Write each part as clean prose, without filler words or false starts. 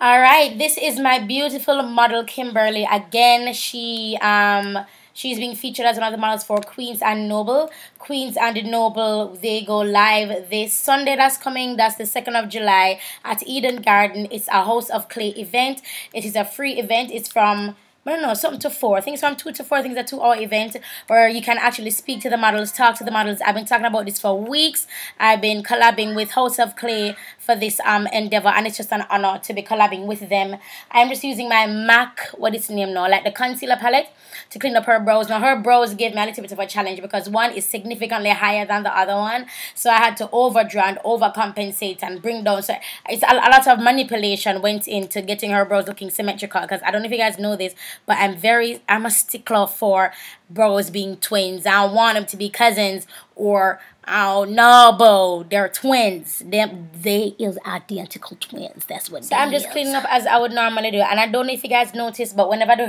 All right, this is my beautiful model Kimberly. Again, she's being featured as one of the models for Queens and Noble. Queens and Noble, they go live this Sunday that's coming. That's the 2nd of July at Eden Garden. It's a House of Clay event. It is a free event. It's from, I don't know, something to 4. I think it's from 2 to 4. I think it's a 2-hour event where you can actually speak to the models, talk to the models. I've been talking about this for weeks. I've been collabing with House of Clay for this endeavor, and it's just an honor to be collabing with them. I'm just using my MAC, what is its name now, like the concealer palette to clean up her brows. Now her brows gave me a little bit of a challenge because one is significantly higher than the other one, so I had to overdraw and overcompensate and bring down. So it's a lot of manipulation went into getting her brows looking symmetrical, because I don't know if you guys know this, but I'm a stickler for brows being twins. I don't want them to be cousins or no, they're twins. They is identical twins. That's what. So I'm just cleaning up as I would normally do, and I don't know if you guys noticed, but whenever I do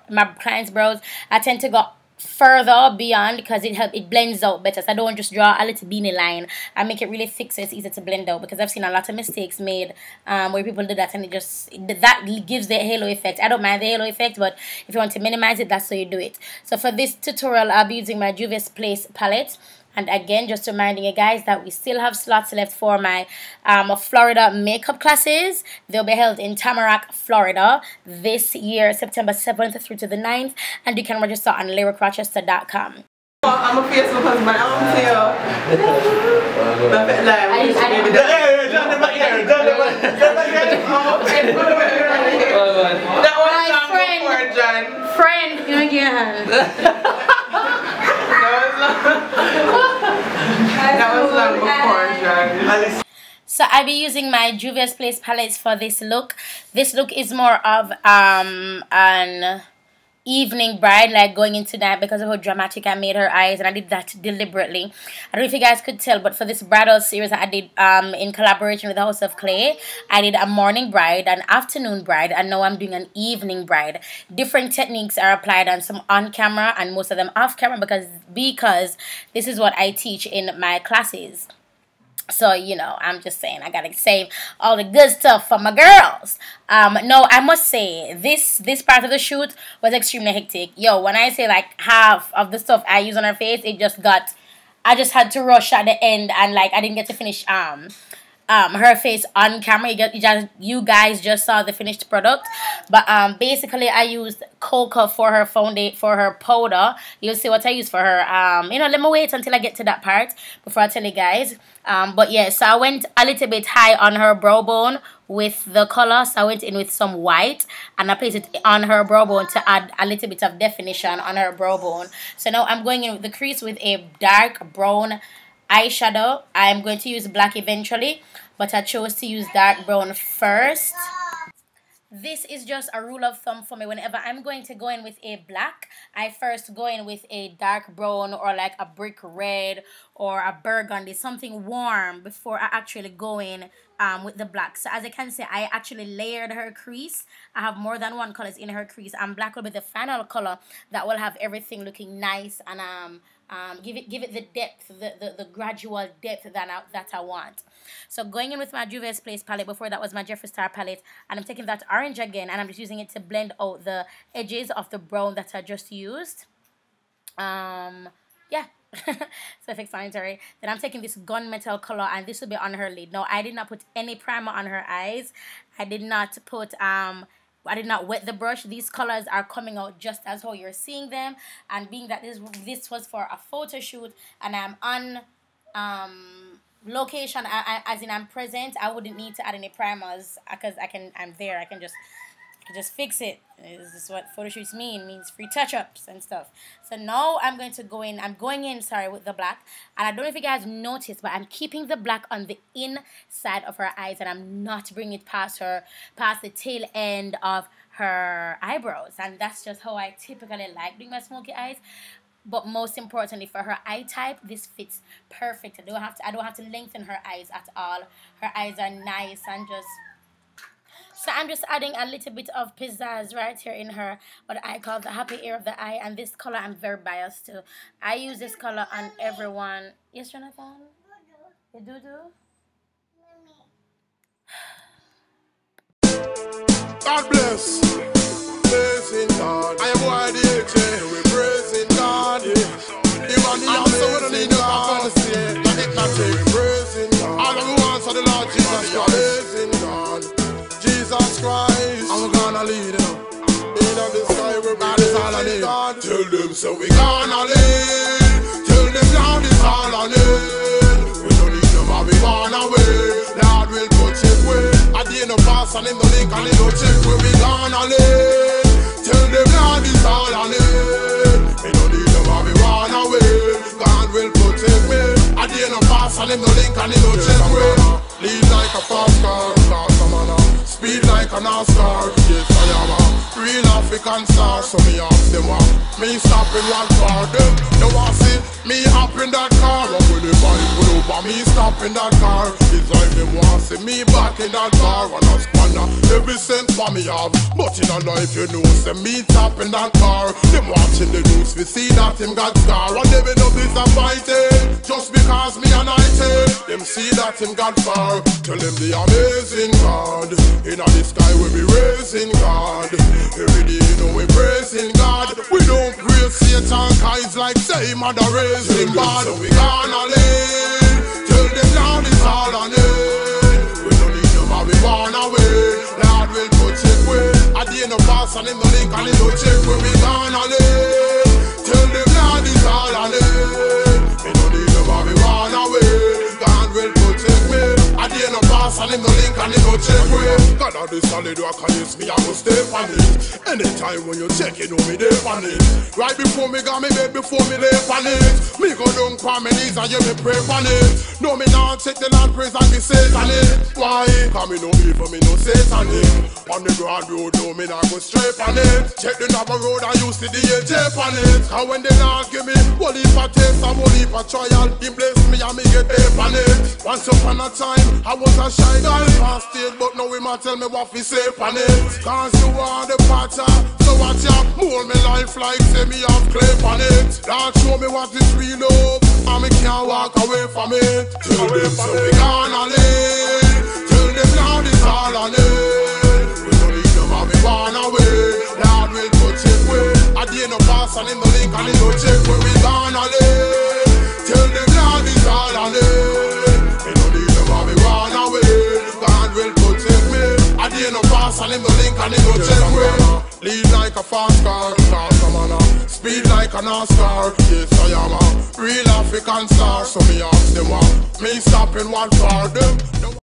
my client's brows, I tend to go further beyond because it blends out better. So I don't just draw a little beanie line. I make it really thick so it's easy to blend out, because I've seen a lot of mistakes made where people do that and that gives the halo effect. I don't mind the halo effect, but if you want to minimize it, that's how you do it. So for this tutorial, I'll be using my Juvia's Place palette. And again, just reminding you guys that we still have slots left for my Florida makeup classes. They'll be held in Tamarack, Florida this year, September 7th through to the 9th. And you can register on LyricRochester.com. I'm a Facebook husband. I want to friend, you again. That was long before, John. So I'll be using my Juvia's Place palettes for this look. This look is more of an evening bride, like going into night, because of how dramatic I made her eyes, and I did that deliberately. I don't know if you guys could tell, but for this bridal series that I did in collaboration with the House of Clay, I did a morning bride, an afternoon bride, and now I'm doing an evening bride. Different techniques are applied, and some on camera and most of them off camera, because this is what I teach in my classes. So, you know, I'm just saying, I gotta save all the good stuff for my girls. No, I must say, this part of the shoot was extremely hectic. Yo, when I say like half of the stuff I use on her face, I just had to rush at the end, and like I didn't get to finish her face on camera. You guys just saw the finished product, but basically I used cocoa for her powder. You'll see what I use for her. You know, let me wait until I get to that part before I tell you guys. But yeah, so I went a little bit high on her brow bone with the color. So I went in with some white and I placed it on her brow bone to add a little bit of definition on her brow bone. So now I'm going in with the crease with a dark brown eyeshadow. I'm going to use black eventually, but I chose to use dark brown first. This is just a rule of thumb for me. Whenever I'm going to go in with a black, I first go in with a dark brown or like a brick red or a burgundy, something warm, before I actually go in with the black. So as you can see, I actually layered her crease. I have more than one colors in her crease, and black will be the final color that will have everything looking nice and give it the depth, the gradual depth that I want. So going in with my Juvia's Place palette, before that was my Jeffree Star palette, and I'm taking that orange again, and I'm just using it to blend out the edges of the brown that I just used. Yeah. Self-explanatory. Then I'm taking this gunmetal color, and this will be on her lid. Now, I did not put any primer on her eyes. I did not wet the brush. These colors are coming out just as how you're seeing them, and being that this was for a photo shoot and I'm on location, as in I'm present, I wouldn't need to add any primers because I'm there. I can just fix it. This is what photo shoots means free touch-ups and stuff. So now I'm going to go in. I'm going in, sorry, with the black. And I don't know if you guys noticed, but I'm keeping the black on the inside of her eyes, and I'm not bringing it past the tail end of her eyebrows. And that's just how I typically like doing my smoky eyes. But most importantly, for her eye type, this fits perfect. I don't have to lengthen her eyes at all. Her eyes are nice and just. So I'm just adding a little bit of pizzazz right here in her, what I call the happy ear of the eye. And this color I'm very biased to. I use this color on everyone. Yes, Jonathan? You do? God bless. Praising God. I am wide AJ. We praising God. Even the amazing God. We praising God. All of the ones of the Lord Jesus Christ. Praising God. Jesus Christ. I'm gonna lead them. In the sky where God is all I need. Tell them so we gonna lead. Tell them Lord is all I need. We don't need them all we gone away. Lord will put it way. At the end of pass and in the link and in the check where we gonna live. Tell them Lord is all I need. We don't need them all we gone away. God will put it way. At the end of pass and in the link and in the check way. Lead like a fast car, speed like an NASCAR. Yes I am a real African star. So me ask them what me stopping one for them. They want see me hop in that car. And when the bike pull over me stop in that car. It's like them want see me back in that car. And I squander every cent for me have. But in a life you know say me top in that car. Them watching the news we see that him got scar. And they be no disappointed just because me anointed. Them see that him got far. Tell them the amazing God. In the sky we be raising God. Every day you know we praising God. We don't praise Satan cause like say mother raising God. So we gonna live. Tell them Lord is all I need. We don't need them all we want away. Lord will put it way. At the end of pass and in the link and in the check where we gonna live. Tell them Lord is all I need. We don't need them all we want away. God will put it way. At the end of pass and in the link and in the check way. God of the solid rock and it's me I will stay on it. Anytime when you check you know me there on it. Right before me got me bed before me lay on it. Me go down on my knees and you me pray on it. No me not take the Lord praise and be satanic. Why? Cause me no evil, me no satanic. On the broad road no me not go straight on it. Check the number road and you see the AJ on it. Cause when they not give me one heap of taste and one heap of trial, he bless me and me get there on it. Once upon a time I was a shy guy on stage, but now we might tell me what we say on it. Cause you are the pattern, so watch out, mold me life like say me have clay on it. Don't show me what is real love, and me can't walk away from it. Tell them so we gonna live. Tell them Lord is all I need. We don't need them and we want away. Lord will put it way. At the end of pass and in the link and in the check where we gonna live. Tell them Lord is all I need. We don't need them and we want away. God will put it way. At the end of pass and in the link and in the check way. Lead like a fast car, speed like a NASCAR. Yes I am a real African star. So me ask them what me stopping one for them.